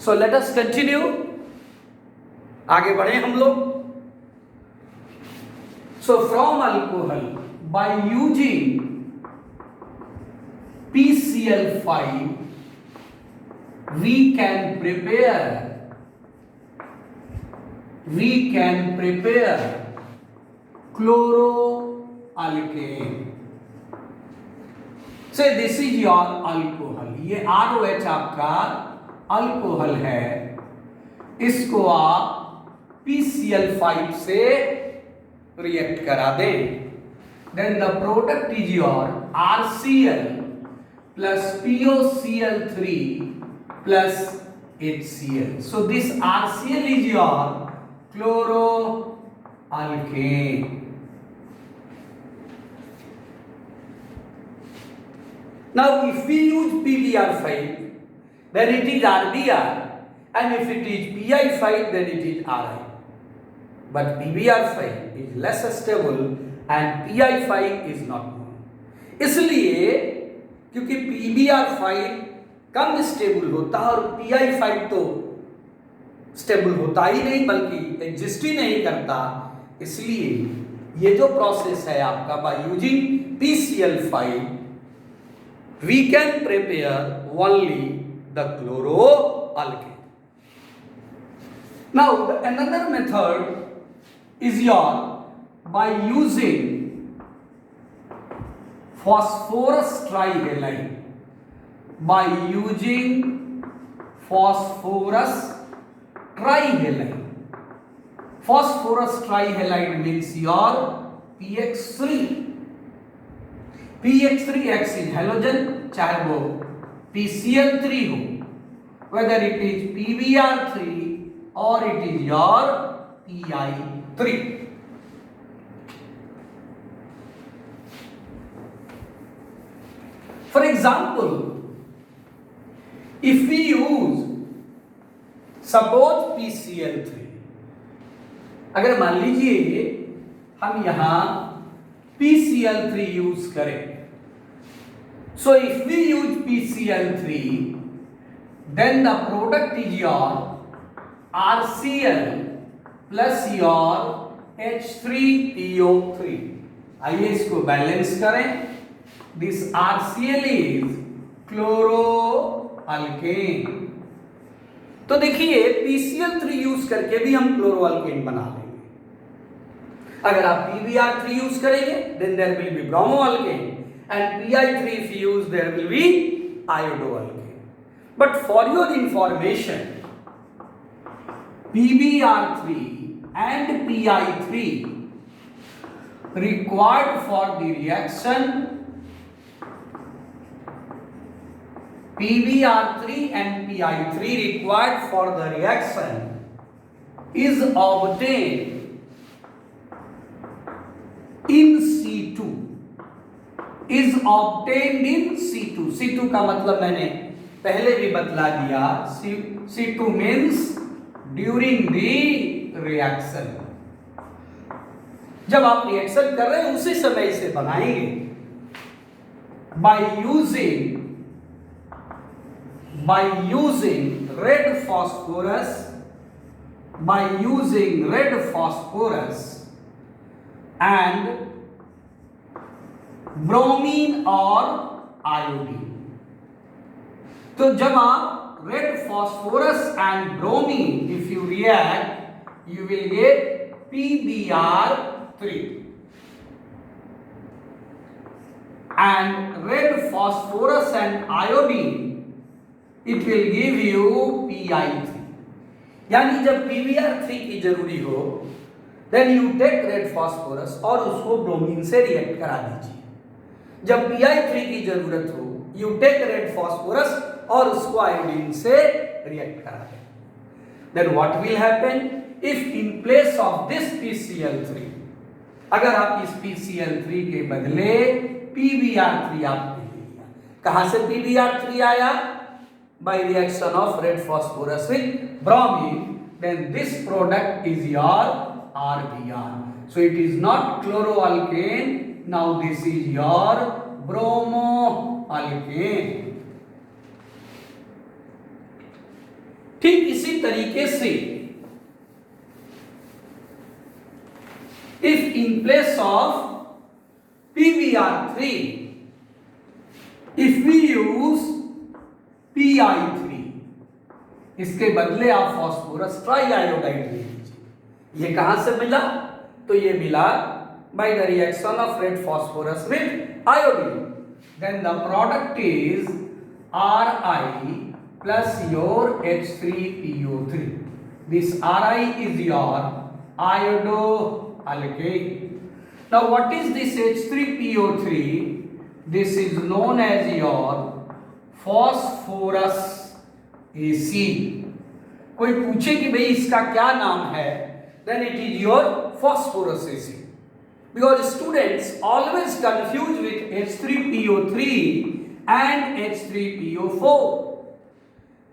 So let us continue, आगे बढ़े हम लोग। So from alcohol by using PCl5 we can prepare chloroalkane. So this is your alcohol, ये ROH आपका alcohol है, इसको आप PCl5 से रिएक्ट करा दें, then the product is your RCl plus POCl3 plus HCl. So this RCl is your chloroalkane. Now if we use PBr5 then it is RBr, and if it is PI5 then it is RI. But PBr5 is less stable and PI5 is not known. इसलिए क्योंकि PBr5 कम stable होता है और PI5 तो stable होता ही नहीं बल्कि exist ही नहीं करता, इसलिए ये जो प्रोसेस है आपका by using PCl5 we can prepare only the chloroalkane. Now another method is your by using phosphorus trihalide. By using phosphorus trihalide. Phosphorus trihalide means your PX3. PX3 acts in halogen, चाहे वो PCl3 हो, whether it is PBr3 or it is your PI3. For example, if we use suppose PCl3, अगर मान लीजिए हम यहां PCl3 use करें, so if we use PCl3 then the product is your RCl plus your H3PO3. आइए इसको balance करें, this RCl is chloroalkane. तो देखिए PCl3 यूज करके भी हम क्लोरोअल्केन बना लेंगे। अगर आप PBr3 यूज करेंगे then there will be bromoalkane, and PI3 if you use there will be iodoalkane. But for your information, PBr3 and PI3 required for the reaction, PBr3 and PI3 required for the reaction is obtained in C2. Is obtained in C2. C2 का मतलब मैंने पहले भी बतला दिया, C2 means during the reaction. जब आप reaction कर रहे हैं उसी समय इसे बनाएंगे by using red phosphorus and bromine or iodine. तो जब आप red phosphorus and bromine if you react you will get PBr3, and red phosphorus and iodine it will give you PI3. यानी जब PBr3 की जरूरी हो then you take red phosphorus और उसको ब्रोमीन से रिएक्ट करा दीजिए। जब PI3 की जरूरत हो you take red phosphorus और उसको आयोडीन से रिएक्ट करा दें। Then what will happen if in place of this PCl3 अगर आप इस PCl3 के बदले PBr3 आपने ले लिया, कहां से PBr3 आया? By reaction of red phosphorus with bromine, then this product is your RBr. So it is not chloroalkane, now this is your bromoalkane. ठीक इसी तरीके से if in place of PbR3 if we use Pi3, इसके बदले आप phosphorus ट्राईआयोडाइड ले लीजिए। ये कहां से मिला? तो ये मिला by the reaction of red phosphorus with iodine. Then the product is Ri plus your H3PO3. This Ri is your iodoalkane. Now what is this H3PO3? This is known as your phosphorus acid. कोई पूछे कि भाई इसका क्या नाम है, then it is your phosphorus acid. Because students always confuse with H3PO3 and H3PO4.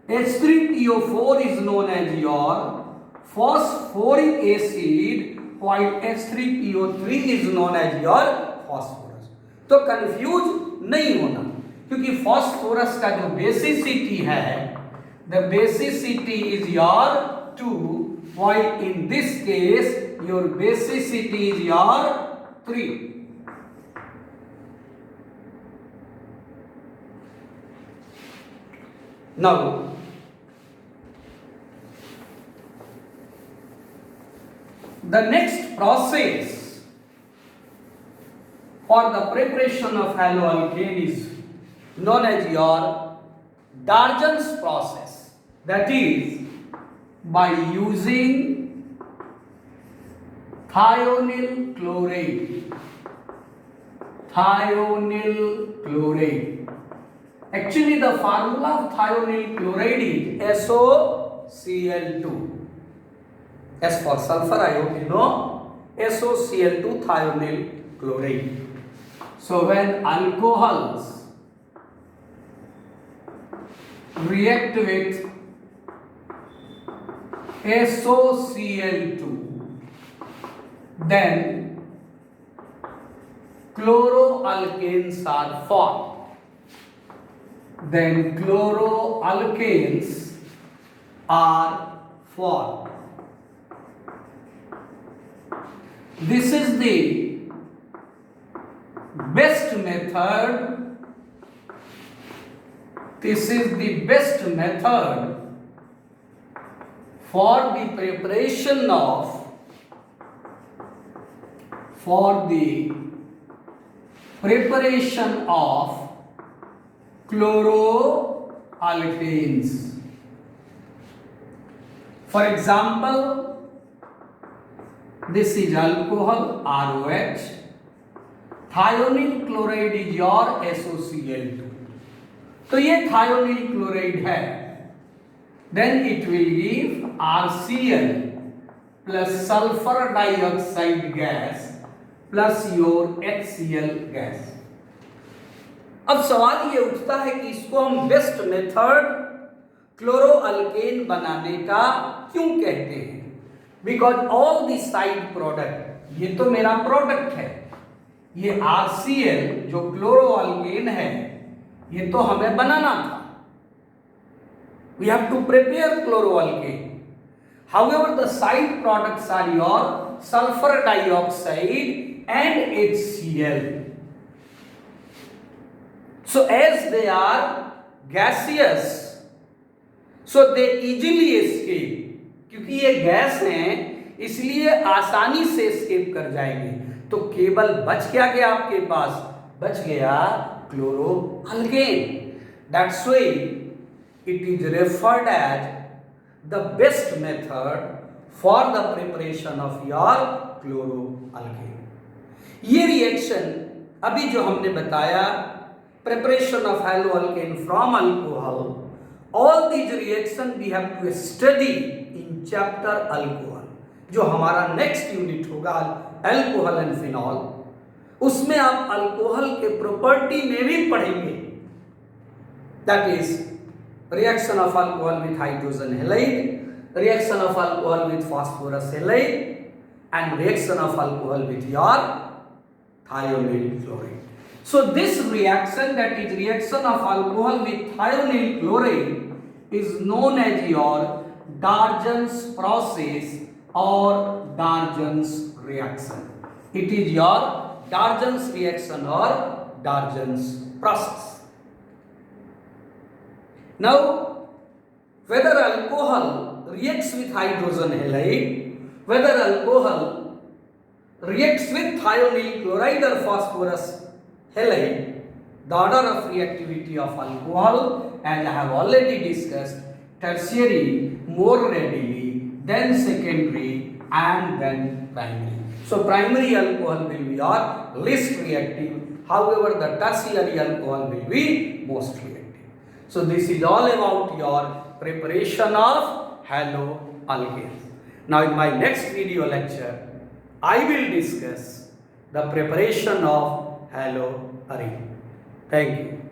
H3PO4 is known as your phosphoric acid, while H3PO3 is known as your phosphorus. तो confuse नहीं होना, क्योंकि phosphorus का जो basicity है, the basicity is your 2, while in this case your basicity is your 3. Now the next process for the preparation of haloalkane is known as your Darjan's process, that is by using thionyl chloride. Thionyl chloride. Actually, the formula of thionyl chloride is SOCl2. As for sulfur, I hope you know SOCl2 thionyl chloride. So when alcohols react with SOCl2, then chloroalkanes are formed. Then chloroalkanes are formed. This is the best method. This is the best method for the preparation of chloroalkanes. For example, this is alcohol ROH, thionyl chloride is your SOCl2. तो ये thionyl chloride है, then it will give RCl plus sulfur dioxide gas plus your HCl gas. अब सवाल ये उठता है कि इसको हम बेस्ट मेथड क्लोरोअल्केन बनाने का क्यों कहते हैं? Because all the side product, ये तो मेरा प्रोडक्ट है, ये RCl जो क्लोरोअल्केन है ये तो हमें बनाना था. We have to prepare chloroalkane. However, the side products are your sulfur dioxide and HCl. So as they are gaseous, so they easily escape. क्योंकि ये गैस हैं इसलिए आसानी से एस्केप कर जाएंगे. तो केवल बच क्या गया आपके पास? बच गया chloroalkane. That's why it is referred as the best method for the preparation of your chloroalkane. ये रिएक्शन अभी जो हमने बताया, preparation of haloalkane from alcohol, all these reaction we have to study in chapter alcohol, जो हमारा next unit होगा alcohol and phenol. उसमें आप अल्कोहल के प्रॉपर्टी में भी पढ़ेंगे. That is reaction of alcohol with hydrogen halide, reaction of alcohol with phosphorus halide, and reaction of alcohol with your thionyl chloride. So this reaction, that is reaction of alcohol with thionyl chloride, is known as your Darjan's process or Darjan's reaction. It is your Darjan's reaction or Darjan's process. Now, whether alcohol reacts with hydrogen halide, whether alcohol reacts with thionyl chloride or phosphorus halide, the order of reactivity of alcohol, as I have already discussed, tertiary more readily, then secondary, and then primary. So primary alcohol will be your least reactive, however the tertiary alcohol will be most reactive. So this is all about your preparation of haloalkanes. Now in my next video lecture, I will discuss the preparation of haloarene. Thank you.